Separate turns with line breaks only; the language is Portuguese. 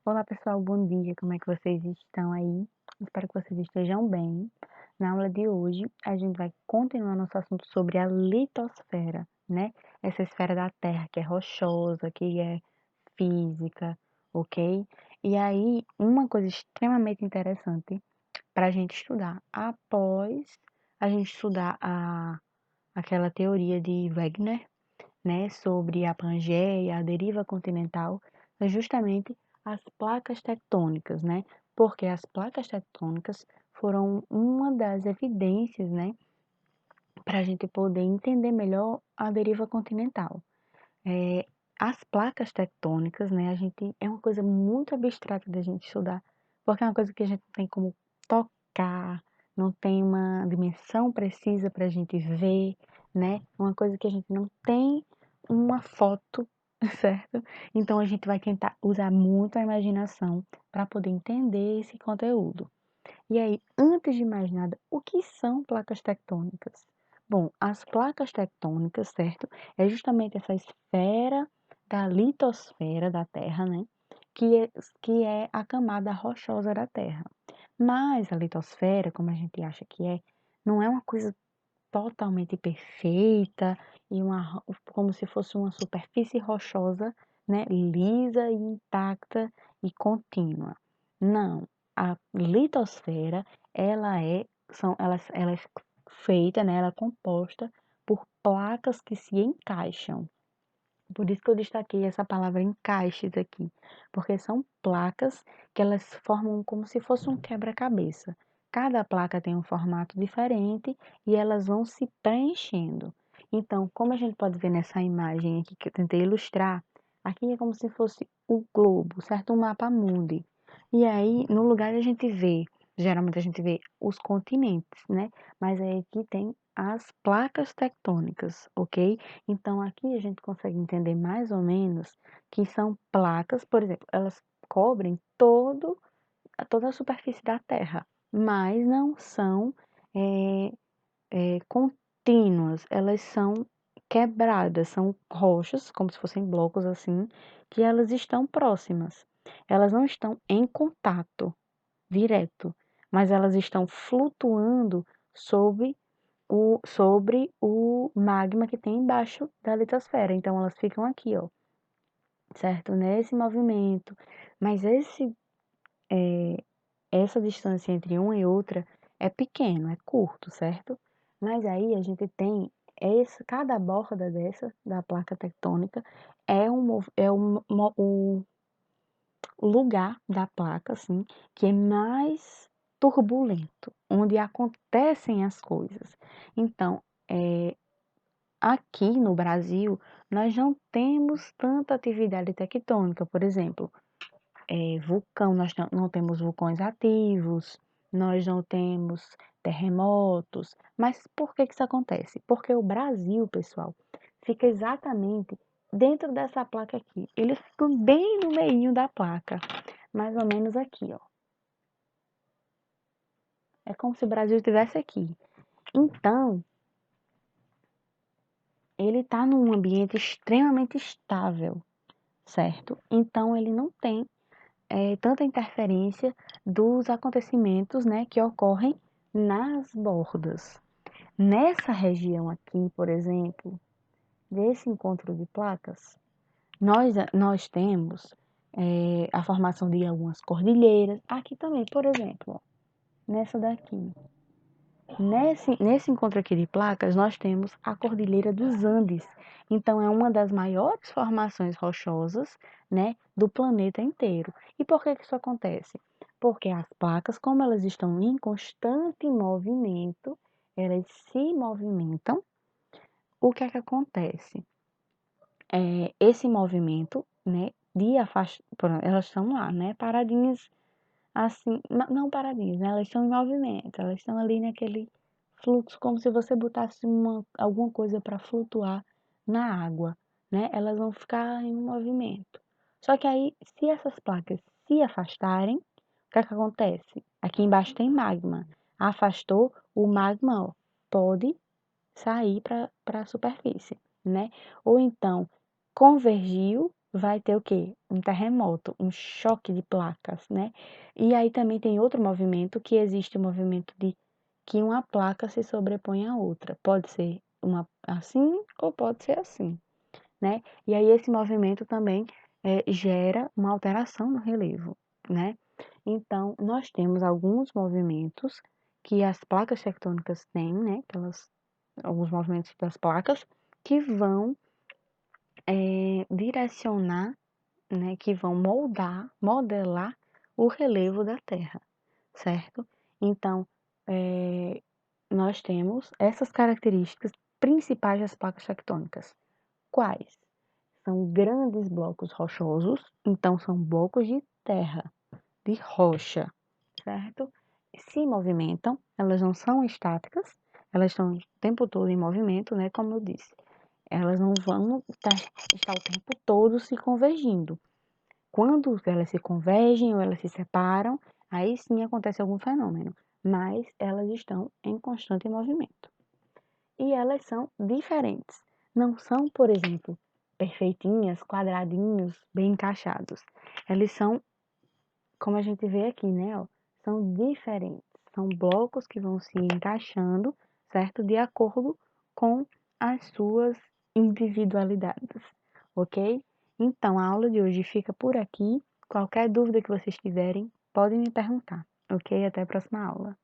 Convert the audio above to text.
Olá pessoal, bom dia, como é que vocês estão aí? Espero que vocês estejam bem. Na aula de hoje, a gente vai continuar nosso assunto sobre a litosfera, né? Essa esfera da Terra que é rochosa, que é física, ok? E aí, uma coisa extremamente interessante para a gente estudar após a gente estudar aquela teoria de Wegener, né, sobre a Pangeia, a deriva continental, é justamente as placas tectônicas, né? Porque as placas tectônicas foram uma das evidências, né, para a gente poder entender melhor a deriva continental. É, as placas tectônicas, né, a gente é uma coisa muito abstrata da gente estudar, porque é uma coisa que a gente não tem como tocar, não tem uma dimensão precisa para a gente ver, né? Uma coisa que a gente não tem uma foto, certo? Então a gente vai tentar usar muito a imaginação para poder entender esse conteúdo. E aí, antes de mais nada, o que são placas tectônicas? Bom, as placas tectônicas, certo? É justamente essa esfera da litosfera da Terra, né? Que é a camada rochosa da Terra. Mas a litosfera, como a gente acha que é, não é uma coisa totalmente perfeita e como se fosse uma superfície rochosa, né, lisa e intacta e contínua. Não, a litosfera, ela é feita, né, ela é composta por placas que se encaixam. Por isso que eu destaquei essa palavra encaixes aqui, porque são placas que elas formam como se fosse um quebra-cabeça. Cada placa tem um formato diferente e elas vão se preenchendo. Então, como a gente pode ver nessa imagem aqui que eu tentei ilustrar, aqui é como se fosse o globo, certo? Um mapa mundi. E aí, no lugar a gente vê, geralmente a gente vê os continentes, né? Mas aí aqui tem as placas tectônicas, ok? Então, aqui a gente consegue entender mais ou menos que são placas, por exemplo, elas cobrem toda a superfície da Terra, mas não são contínuas, elas são quebradas, são rochas, como se fossem blocos assim, que elas estão próximas. Elas não estão em contato direto, mas elas estão flutuando sobre o magma que tem embaixo da litosfera. Então, elas ficam aqui, ó, certo? Nesse movimento. Mas essa distância entre uma e outra é pequeno, é curto, certo? Mas aí a gente tem cada borda da placa tectônica, o lugar da placa, assim, que é mais turbulento, onde acontecem as coisas. Então, aqui no Brasil, nós não temos tanta atividade tectônica, por exemplo, vulcão, nós não temos vulcões ativos, nós não temos terremotos. Mas por que que isso acontece? Porque o Brasil, pessoal, fica exatamente dentro dessa placa aqui. Ele fica bem no meio da placa, mais ou menos aqui, ó. É como se o Brasil estivesse aqui. Então, ele está num ambiente extremamente estável, certo? Então, ele não tem tanta interferência dos acontecimentos, né, que ocorrem nas bordas. Nessa região aqui, por exemplo, desse encontro de placas, nós temos a formação de algumas cordilheiras. Aqui também, por exemplo, ó, nessa daqui. Nesse encontro aqui de placas, nós temos a Cordilheira dos Andes. Então, é uma das maiores formações rochosas, né, do planeta inteiro. E por que que isso acontece? Porque as placas, como elas estão em constante movimento, elas se movimentam. O que é que acontece? Esse movimento, né, elas estão lá, né, paradinhas assim, não paradinhas, né, elas estão em movimento, elas estão ali naquele fluxo, como se você botasse alguma coisa para flutuar na água, né? Elas vão ficar em movimento. Só que aí, se essas placas se afastarem, o que é que acontece? Aqui embaixo tem magma. Afastou, o magma, ó, pode sair para a superfície, né? Ou então, convergiu, vai ter o quê? Um terremoto, um choque de placas, né? E aí também tem outro movimento, que existe o movimento de que uma placa se sobrepõe à outra. Pode ser uma assim ou pode ser assim, né? E aí esse movimento também gera uma alteração no relevo, né? Então, nós temos alguns movimentos que as placas tectônicas têm, né? Alguns movimentos das placas que vão direcionar, né? Que vão modelar o relevo da Terra, certo? Então, nós temos essas características principais das placas tectônicas. Quais? São grandes blocos rochosos, então são blocos de terra, de rocha, certo? Se movimentam, elas não são estáticas, elas estão o tempo todo em movimento, né? Como eu disse, elas não vão estar o tempo todo se convergindo. Quando elas se convergem ou elas se separam, aí sim acontece algum fenômeno, mas elas estão em constante movimento. E elas são diferentes. Não são, por exemplo, perfeitinhas, quadradinhos, bem encaixados. Eles são, como a gente vê aqui, né? Ó, são diferentes. São blocos que vão se encaixando, certo? De acordo com as suas individualidades, ok? Então, a aula de hoje fica por aqui. Qualquer dúvida que vocês tiverem, podem me perguntar, ok? Até a próxima aula.